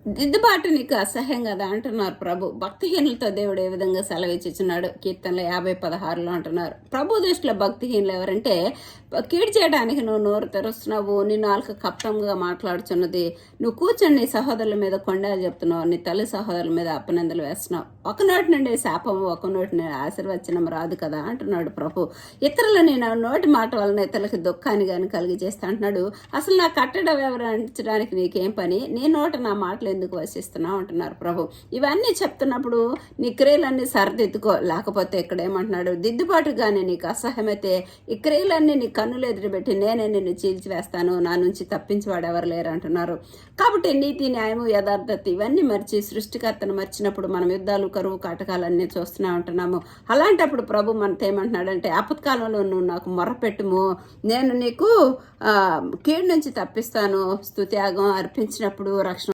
దిద్దుబాటు నీకు అసహ్యం కదా అంటున్నారు ప్రభు. భక్తిహీనులతో దేవుడు ఏ విధంగా సెలవిచ్చుచున్నాడు? కీర్తనలు 50:16 అంటున్నారు. ప్రభు దృష్టిలో భక్తిహీనులు ఎవరంటే, కీడు చేయడానికి నువ్వు నోరు తెరుస్తున్నావు, నీ నాలుక కపటంగా మాట్లాడుచున్నది, నువ్వు కూర్చొని నీ సహోదరుల మీద కొండాలు చెప్తున్నావు, నీ తల్లి సహోదరుల మీద అపనిందలు వేస్తున్నావు. ఒక నోటి నుండి శాపము, ఒక నోటి నుండి ఆశీర్వచనం రాదు కదా అంటున్నాడు ప్రభు. ఇతరులని నా నోటి మాట వలన ఇతరులకి దుఃఖాన్ని కానీ కలిగి చేస్తా అంటున్నాడు. అసలు నా కట్టడం వివరించడానికి నీకేం పని? నీ నోట నా మాటలు ఎందుకు వసిస్తున్నావు అంటున్నారు ప్రభు. ఇవన్నీ చెప్తున్నప్పుడు నీ క్రియలన్నీ సరిదిద్దుకో. లేకపోతే ఇక్కడ ఏమంటున్నాడు? దిద్దుబాటుగానే నీకు అసహ్యమైతే ఈ క్రియలన్నీ నీ కన్నులు ఎదురుపెట్టి నేనే నిన్ను చీల్చివేస్తాను, నా నుంచి తప్పించేవాడు ఎవరు లేరు అంటున్నారు. కాబట్టి నీతి, న్యాయము, యథార్థత ఇవన్నీ మర్చి సృష్టికర్తను మర్చినప్పుడు మనం యుద్ధాలు, కరువు, కాటకాలన్నీ చూస్తూనే ఉంటున్నాము. అలాంటప్పుడు ప్రభు మనతో ఏమంటున్నాడంటే, ఆపత్కాలంలో నువ్వు నాకు మొర్రపెట్టుము, నేను నీకు కీడు నుంచి తప్పిస్తాను. స్తుత్యాగం అర్పించినప్పుడు రక్షణ